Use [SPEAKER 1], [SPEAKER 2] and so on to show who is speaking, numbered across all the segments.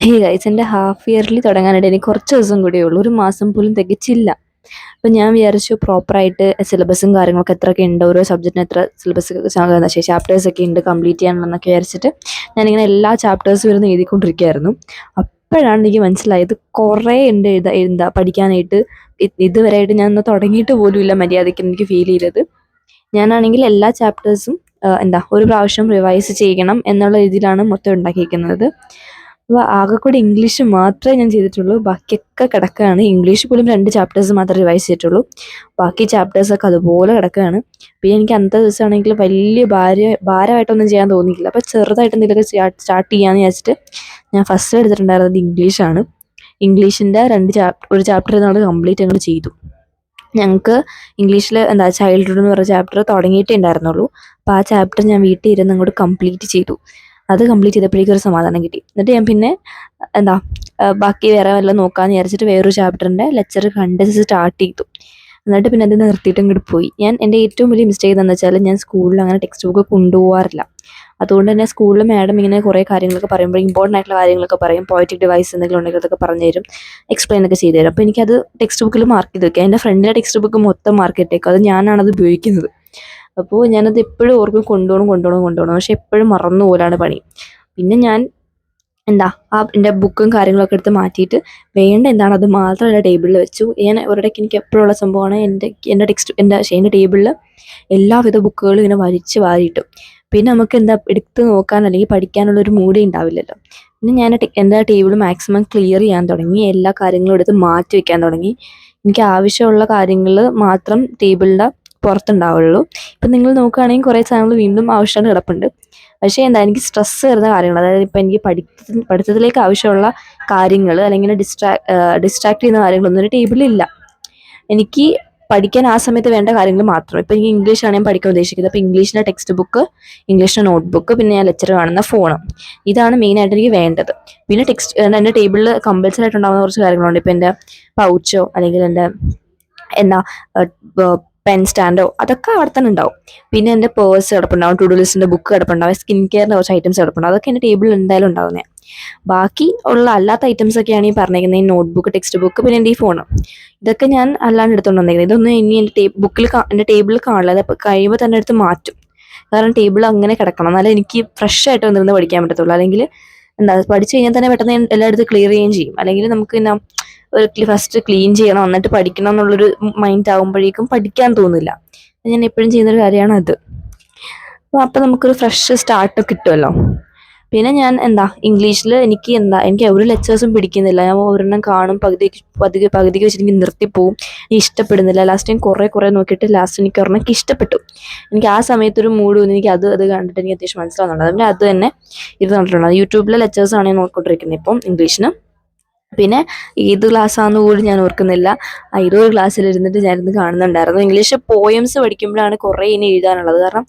[SPEAKER 1] Hey guys, എൻ്റെ half yearly തുടങ്ങാനായിട്ട് എനിക്ക് കുറച്ച് ദിവസം കൂടിയേ ഉള്ളൂ. ഒരു മാസം പോലും തികച്ചില്ല. അപ്പം ഞാൻ വിചാരിച്ചു പ്രോപ്പറായിട്ട് സിലബസും കാര്യങ്ങളൊക്കെ എത്രയൊക്കെ ഉണ്ട്, ഓരോ സബ്ജക്റ്റിന് എത്ര സിലബസ് ചാപ്റ്റേഴ്സ് ഒക്കെ ഉണ്ട് കംപ്ലീറ്റ് ചെയ്യാനുള്ളതെന്നൊക്കെ വിചാരിച്ചിട്ട് ഞാനിങ്ങനെ എല്ലാ ചാപ്റ്റേഴ്സും ഇരുന്ന് എഴുതിക്കൊണ്ടിരിക്കുകയായിരുന്നു. അപ്പോഴാണ് എനിക്ക് മനസ്സിലായത് കുറേ ഉണ്ട് എന്താ പഠിക്കാനായിട്ട്. ഇതുവരെയായിട്ട് ഞാൻ ഒന്ന് തുടങ്ങിയിട്ട് പോലും ഇല്ല മര്യാദയ്ക്ക് എനിക്ക് ഫീൽ ചെയ്തത്. ഞാനാണെങ്കിൽ എല്ലാ ചാപ്റ്റേഴ്സും ഒരു പ്രാവശ്യം റിവൈസ് ചെയ്യണം എന്നുള്ള രീതിയിലാണ് മൊത്തം ഉണ്ടാക്കിയിരിക്കുന്നത്. അപ്പോൾ ആകെക്കൂടി ഇംഗ്ലീഷ് മാത്രമേ ഞാൻ ചെയ്തിട്ടുള്ളൂ. ബാക്കിയൊക്കെ കിടക്കുകയാണ്. ഇംഗ്ലീഷ് പോലും 2 ചാപ്റ്റേഴ്സ് മാത്രമേ റിവൈസ് ചെയ്തിട്ടുള്ളൂ. ബാക്കി ചാപ്റ്റേഴ്സൊക്കെ അതുപോലെ കിടക്കുകയാണ്. പിന്നെ എനിക്ക് അന്നത്തെ ദിവസമാണെങ്കിൽ വലിയ ഭാരമായിട്ടൊന്നും ചെയ്യാൻ തോന്നിയില്ല. അപ്പോൾ ചെറുതായിട്ട് എന്തെങ്കിലുമൊക്കെ സ്റ്റാർട്ട് ചെയ്യാമെന്ന് വിചാരിച്ചിട്ട് ഞാൻ ഫസ്റ്റ് എടുത്തിട്ടുണ്ടായിരുന്നത് ഇംഗ്ലീഷാണ്. ഇംഗ്ലീഷിൻ്റെ ഒരു ചാപ്റ്റർ നമ്മൾ കംപ്ലീറ്റ് അങ്ങോട്ട് ചെയ്തു. ഞങ്ങൾക്ക് ഇംഗ്ലീഷിൽ ചൈൽഡ്ഹുഡ് എന്ന് പറഞ്ഞ ചാപ്റ്റർ തുടങ്ങിയിട്ടേ ഉണ്ടായിരുന്നുള്ളൂ. അപ്പോൾ ആ ചാപ്റ്റർ ഞാൻ വീട്ടിൽ ഇരുന്ന് അങ്ങോട്ട് കംപ്ലീറ്റ് ചെയ്തു. അത് കംപ്ലീറ്റ് ചെയ്തപ്പോഴേക്കും ഒരു സമാധാനം കിട്ടി. എന്നിട്ട് ഞാൻ പിന്നെ ബാക്കി വേറെ വല്ലതും നോക്കാമെന്ന് വിചാരിച്ചിട്ട് വേറൊരു ചാപ്റ്ററിൻ്റെ ലെക്ചർ കണ്ട് സ്റ്റാർട്ട് ചെയ്തു. എന്നിട്ട് പിന്നെ അത് നിർത്തിയിട്ട് ഇങ്ങോട്ട് പോയി. എൻ്റെ ഏറ്റവും വലിയ മിസ്റ്റേക്ക് എന്താണെന്ന് വെച്ചാൽ ഞാൻ സ്കൂളിൽ അങ്ങനെ ടെക്സ്റ്റ് ബുക്ക് കൊണ്ടുപോകാറില്ല. അതുകൊണ്ട് തന്നെ സ്കൂളിൽ മാഡം ഇങ്ങനെ കുറേ കാര്യങ്ങളൊക്കെ പറയുമ്പോൾ ഇമ്പോർട്ടൻ്റ് ആയിട്ടുള്ള കാര്യങ്ങളൊക്കെ പറയും. പോയറ്റിക് ഡിവൈസ് എന്തെങ്കിലും ഉണ്ടെങ്കിൽ അതൊക്കെ പറഞ്ഞു തരും, എക്സ്പ്ലെയിൻ ഒക്കെ ചെയ്തു തരും. അപ്പോൾ എനിക്കത് ടെക്സ്റ്റ് ബുക്കിൽ മാർക്ക് ചെയ്ത് വെക്കാം. എൻ്റെ ഫ്രണ്ടിൻ്റെ ടെക്സ്റ്റ് ബുക്ക് മൊത്തം മാർക്ക് ഇട്ടേക്കും. അത് ഞാനാണത് ഉപയോഗിക്കുന്നത്. അപ്പോൾ ഞാനത് എപ്പോഴും ഓർക്കും കൊണ്ടുപോകണം. പക്ഷെ എപ്പോഴും മറന്നു പോലാണ് പണി. പിന്നെ ഞാൻ എൻ്റെ ബുക്കും കാര്യങ്ങളൊക്കെ എടുത്ത് മാറ്റിയിട്ട് വേണ്ട അത് മാത്രം എൻ്റെ ടേബിളിൽ വെച്ചു. ഞാൻ ഒരിടയ്ക്ക് എനിക്ക് എപ്പോഴുള്ള സംഭവമാണ് എൻ്റെ ടേബിളിൽ എല്ലാവിധ ബുക്കുകളും ഇങ്ങനെ വലിച്ച് വാരിയിട്ടു. പിന്നെ നമുക്ക് എടുത്ത് നോക്കാൻ അല്ലെങ്കിൽ പഠിക്കാനുള്ളൊരു മൂഡേ ഉണ്ടാവില്ലല്ലോ. പിന്നെ ഞാൻ എൻ്റെ ടേബിൾ മാക്സിമം ക്ലിയർ ചെയ്യാൻ തുടങ്ങി. എല്ലാ കാര്യങ്ങളും എടുത്ത് മാറ്റി വയ്ക്കാൻ തുടങ്ങി. എനിക്ക് ആവശ്യമുള്ള കാര്യങ്ങൾ മാത്രം ടേബിളിൻ്റെ പുറത്തുണ്ടാവുള്ളൂ. ഇപ്പം നിങ്ങൾ നോക്കുകയാണെങ്കിൽ കുറേ സാധനങ്ങൾ വീണ്ടും ആവശ്യമായിട്ട് കിടപ്പുണ്ട്. പക്ഷേ എനിക്ക് സ്ട്രെസ്സ് വരുന്ന കാര്യങ്ങൾ, അതായത് ഇപ്പം എനിക്ക് പഠിത്തത്തിലേക്ക് ആവശ്യമുള്ള കാര്യങ്ങൾ അല്ലെങ്കിൽ ഡിസ്ട്രാക്ട് ചെയ്യുന്ന കാര്യങ്ങളൊന്നും ഒരു ടേബിളിലില്ല. എനിക്ക് പഠിക്കാൻ ആ സമയത്ത് വേണ്ട കാര്യങ്ങൾ മാത്രം. ഇപ്പം എനിക്ക് ഇംഗ്ലീഷാണ് ഞാൻ പഠിക്കാൻ ഉദ്ദേശിക്കുന്നത്. അപ്പോൾ ഇംഗ്ലീഷിൻ്റെ ടെക്സ്റ്റ് ബുക്ക്, ഇംഗ്ലീഷിൻ്റെ നോട്ട് ബുക്ക്, പിന്നെ ഞാൻ ലെക്ചർ കാണുന്ന ഫോണ്, ഇതാണ് മെയിനായിട്ട് എനിക്ക് വേണ്ടത്. പിന്നെ എൻ്റെ ടേബിളിൽ കമ്പൽസറി ആയിട്ടുണ്ടാകുന്ന കുറച്ച് കാര്യങ്ങളുണ്ട്. ഇപ്പം എൻ്റെ പൗച്ചോ അല്ലെങ്കിൽ എൻ്റെ പെൻ സ്റ്റാൻഡോ അതൊക്കെ അവിടെ തന്നെ ഉണ്ടാവും. പിന്നെ എൻ്റെ പേഴ്സ് കിടപ്പുണ്ടാവും, ടു ഡു ലിസ്റ്റിൻ്റെ ബുക്ക് കിടപ്പുണ്ടാവും, സ്കിൻ കെയറിൻ്റെ കുറച്ച് ഐറ്റംസ് കിടപ്പുണ്ടാവും. അതൊക്കെ എൻ്റെ ടേബിളിൽ എന്തായാലും ഉണ്ടാവുന്നത്. ബാക്കി ഉള്ള അല്ലാത്ത ഐറ്റംസ് ഒക്കെയാണ് ഈ പറഞ്ഞിരിക്കുന്നത്. ഈ നോട്ട് ബുക്ക്, ടെക്സ്റ്റ് ബുക്ക്, പിന്നെ എൻ്റെ ഈ ഫോണ്, ഇതൊക്കെ ഞാൻ അല്ലാണ്ട് എടുത്തുകൊണ്ട് വന്നിരിക്കുന്നത്. ഇതൊന്നും ഇനി എൻ്റെ ടേബിളിൽ കാണില്ല. അത് കഴിയുമ്പോൾ തന്നെ എടുത്ത് മാറ്റും. കാരണം ടേബിൾ അങ്ങനെ കിടക്കണം, എന്നാലേ എനിക്ക് ഫ്രഷ് ആയിട്ട് വന്നിരുന്ന് പഠിക്കാൻ പറ്റത്തുള്ളൂ. അല്ലെങ്കിൽ പഠിച്ചു കഴിഞ്ഞാൽ തന്നെ പെട്ടെന്ന് എല്ലായിടത്തും ക്ലിയർ ചെയ്യുകയും ചെയ്യും. അല്ലെങ്കിൽ നമുക്ക് ഫസ്റ്റ് ക്ലീൻ ചെയ്യണം എന്നിട്ട് പഠിക്കണം എന്നുള്ളൊരു മൈൻഡ് ആകുമ്പോഴേക്കും പഠിക്കാൻ തോന്നില്ല. ഞാൻ എപ്പോഴും ചെയ്യുന്നൊരു കാര്യമാണ് അത്. അപ്പം നമുക്കൊരു ഫ്രഷ് സ്റ്റാർട്ട് കിട്ടുമല്ലോ. പിന്നെ ഞാൻ ഇംഗ്ലീഷിൽ എനിക്ക് ഒരു ലെക്ചേഴ്സും പിടിക്കുന്നില്ല. ഞാൻ ഒരെണ്ണം കാണും, പകുതിക്ക് വെച്ചിട്ട് എനിക്ക് നിർത്തിപ്പോവും, എനിക്ക് ഇഷ്ടപ്പെടുന്നില്ല. ലാസ്റ്റ് ഞാൻ കുറേ നോക്കിയിട്ട് ലാസ്റ്റ് എനിക്ക് ഒരെണ്ണം ഇഷ്ടപ്പെട്ടു. എനിക്ക് ആ സമയത്തൊരു മൂഡ് തോന്നി. എനിക്ക് അത് കണ്ടിട്ട് എനിക്ക് അത്യാവശ്യം മനസ്സിലാവുന്നുണ്ട്. അതുകൊണ്ട് അത് തന്നെ ഇത് കണ്ടിട്ടുള്ളത്. യൂട്യൂബിലെ ലെക്ചേഴ്സാണ് ഞാൻ നോക്കിക്കൊണ്ടിരിക്കുന്നത് ഇപ്പം ഇംഗ്ലീഷിന്. പിന്നെ ഏത് ക്ലാസ്സാണെന്ന് പോലും ഞാൻ ഓർക്കുന്നില്ല. ഏതൊരു ക്ലാസ്സിലിരുന്നിട്ട് ഞാനിരുന്ന് കാണുന്നുണ്ടായിരുന്നു. ഇംഗ്ലീഷ് പോയംസ് പഠിക്കുമ്പോഴാണ് കുറേ ഇനി എഴുതാനുള്ളത്. കാരണം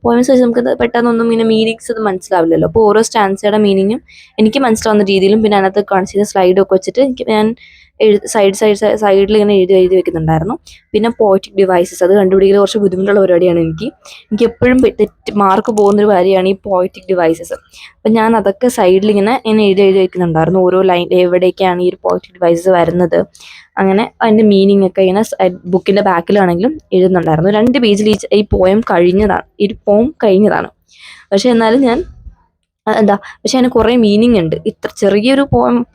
[SPEAKER 1] പോയംസ് വെച്ച് നമുക്ക് പെട്ടെന്നൊന്നും ഇങ്ങനെ മീനിങ്സ് അത് മനസ്സിലാവില്ലല്ലോ. അപ്പോൾ ഓരോ സ്റ്റാൻസയുടെ മീനിങ്ങും എനിക്ക് മനസ്സിലാവുന്ന രീതിയിലും പിന്നെ അതിനകത്ത് കാണിച്ചിരുന്ന സ്ലൈഡൊക്കെ വെച്ചിട്ട് ഞാൻ സൈഡിൽ ഇങ്ങനെ എഴുതി വെക്കുന്നുണ്ടായിരുന്നു. പിന്നെ പോയറ്റിക് ഡിവൈസസ് അത് കണ്ടുപിടിക്കുന്നത് കുറച്ച് ബുദ്ധിമുട്ടുള്ള പരിപാടിയാണ്. എനിക്ക് എപ്പോഴും മാർക്ക് പോകുന്നൊരു കാര്യമാണ് ഈ പോയറ്റിക് ഡിവൈസസ്. അപ്പം ഞാൻ അതൊക്കെ സൈഡിൽ ഇങ്ങനെ എഴുതി വെക്കുന്നുണ്ടായിരുന്നു. ഓരോ ലൈൻ എവിടേക്കാണ് ഈ ഒരു പോയറ്റിക് ഡിവൈസസ് വരുന്നത്, അങ്ങനെ അതിൻ്റെ മീനിങ് ഒക്കെ ഇങ്ങനെ ബുക്കിൻ്റെ ബാക്കിലാണെങ്കിലും എഴുതുന്നുണ്ടായിരുന്നു. 2 പേജിൽ ഈ പോയം കഴിഞ്ഞതാണ്. പക്ഷെ എന്നാലും ഞാൻ പക്ഷെ അതിന് കുറേ മീനിങ് ഉണ്ട്. ഇത്ര ചെറിയൊരു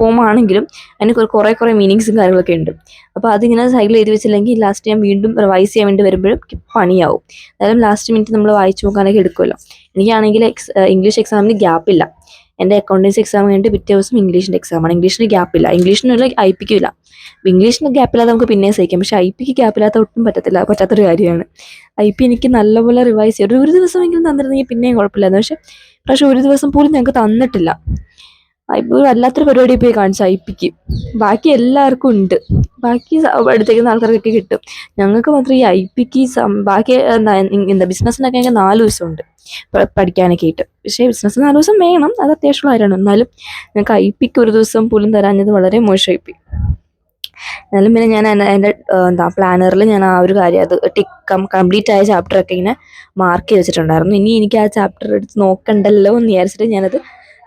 [SPEAKER 1] പോമാണെങ്കിലും അതിന് കുറേ മീനിങ്സും കാര്യങ്ങളൊക്കെ ഉണ്ട്. അപ്പോൾ അതിങ്ങനെ സൈഡിൽ എഴുതി വെച്ചില്ലെങ്കിൽ ലാസ്റ്റ് ഞാൻ വീണ്ടും റിവൈസ് ചെയ്യാൻ വേണ്ടി വരുമ്പോഴും പണിയാവും. അതായത് ലാസ്റ്റ് മിനിറ്റ് നമ്മൾ വായിച്ചു നോക്കാനൊക്കെ എടുക്കുമല്ലോ. എനിക്കാണെങ്കിൽ ഇംഗ്ലീഷ് എക്സാമിന് ഗ്യാപ്പില്ല. എൻ്റെ അക്കൗണ്ടൻസി എക്സാം കഴിഞ്ഞിട്ട് പിറ്റേ ദിവസം ഇംഗ്ലീഷിൻ്റെ എക്സാമാണ്. ഇംഗ്ലീഷിന് ഗ്യാപ്പില്ല, ഇംഗ്ലീഷിനുള്ള ഐപിക്കും ഇല്ല. ഇംഗ്ലീഷിന് ഗ്യാപ്പില്ലാതെ നമുക്ക് പിന്നെയും സഹിക്കാം, പക്ഷേ ഐപിക്ക് ഗ്യാപ്പില്ലാത്ത ഒട്ടും പറ്റാത്തൊരു കാര്യമാണ്. IP എനിക്ക് നല്ലപോലെ റിവൈസ് ചെയ്യും. ഒരു ദിവസമെങ്കിലും തന്നിരുന്നെങ്കിൽ പിന്നെയും കുഴപ്പമില്ലായിരുന്നു. പക്ഷെ ഒരു ദിവസം പോലും ഞങ്ങൾക്ക് തന്നിട്ടില്ല. ഇപ്പോൾ വല്ലാത്തൊരു പരിപാടി പോയി കാണിച്ചു IPക്ക്. ബാക്കി എല്ലാവർക്കും ഉണ്ട്, ബാക്കി എടുത്തേക്കുന്ന ആൾക്കാർക്കൊക്കെ കിട്ടും. ഞങ്ങൾക്ക് മാത്രം ഈ IPക്ക് ബാക്കി ബിസിനസ്സിനൊക്കെ ഞങ്ങൾക്ക് 4 ദിവസമുണ്ട് പഠിക്കാനൊക്കെ ആയിട്ട്. പക്ഷേ ബിസിനസ് 4 ദിവസം വേണം, അത് അത്യാവശ്യമുള്ള കാര്യമാണ്. എന്നാലും ഞങ്ങൾക്ക് IPക്ക് ഒരു ദിവസം പോലും തരാഞ്ഞത് വളരെ മോശമായിപ്പോയി. എന്നാലും പിന്നെ ഞാൻ എൻ്റെ പ്ലാനറിൽ ഞാൻ ആ ഒരു കാര്യം അത് കംപ്ലീറ്റ് ആയ ചാപ്റ്ററൊക്കെ ഇങ്ങനെ മാർക്ക് ചെയ്ത് വെച്ചിട്ടുണ്ടായിരുന്നു. ഇനി എനിക്ക് ആ ചാപ്റ്റർ എടുത്ത് നോക്കണ്ടല്ലോ എന്ന് വിചാരിച്ചിട്ട് ഞാനത്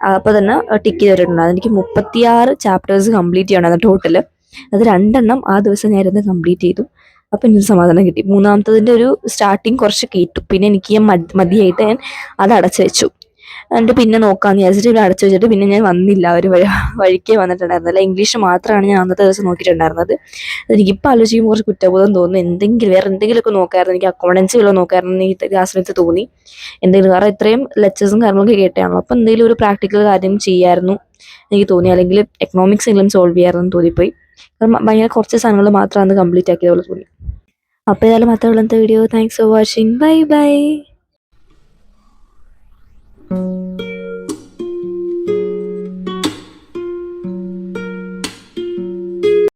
[SPEAKER 1] അപ്പോൾ തന്നെ ടിക്ക് ചെയ്തിട്ടുണ്ട്. അതെനിക്ക് 36 ചാപ്റ്റേഴ്സ് കംപ്ലീറ്റ് ചെയ്യണം ടോട്ടൽ. അത് 2 ആ ദിവസം ഞാൻ ഇരുന്ന് കംപ്ലീറ്റ് ചെയ്തു. അപ്പം എനിക്ക് സമാധാനം കിട്ടി. മൂന്നാമത്തതിൻ്റെ ഒരു സ്റ്റാർട്ടിങ് കുറച്ച് കേട്ടു, പിന്നെ എനിക്ക് മതിയായിട്ട് ഞാൻ അത് അടച്ചു വെച്ചു. എന്നിട്ട് പിന്നെ നോക്കാമെന്ന് വിചാരിച്ചിട്ട് ഇവിടെ അടച്ചു വെച്ചിട്ട് പിന്നെ ഞാൻ വന്നില്ല. ഒരു വഴിക്കേ വന്നിട്ടുണ്ടായിരുന്നില്ല. ഇംഗ്ലീഷ് മാത്രമാണ് ഞാൻ അന്നത്തെ ദിവസം നോക്കിയിട്ടുണ്ടായിരുന്നത്. എനിക്കിപ്പോൾ ആലോചിക്കുമ്പോൾ കുറച്ച് കുറ്റബോധം തോന്നുന്നു. വേറെ എന്തെങ്കിലുമൊക്കെ നോക്കാമായിരുന്നു. എനിക്ക് അക്കൗണ്ടൻസി വല്ലതും നോക്കാമായിരുന്നു ഈ ക്ലാസ്സിനകത്ത് തോന്നി. എന്തെങ്കിലും, കാരണം ഇത്രയും ലെക്ചേഴ്സും കാര്യങ്ങളൊക്കെ കേട്ടാണല്ലോ, അപ്പോൾ എന്തെങ്കിലും ഒരു പ്രാക്ടിക്കൽ കാര്യം ചെയ്യായിരുന്നു എനിക്ക് തോന്നി. അല്ലെങ്കിൽ എക്കണോമിക്സ് എങ്കിലും സോൾവ് ചെയ്യാമായിരുന്നു തോന്നിപ്പോയി. കാരണം ഭയങ്കര കുറച്ച് സാധനങ്ങൾ മാത്രമാണ് കംപ്ലീറ്റ് ആക്കിയതുപോലെ തോന്നി. അപ്പോൾ ഏതായാലും മാത്രമുള്ള video. Thanks for watching. Bye bye.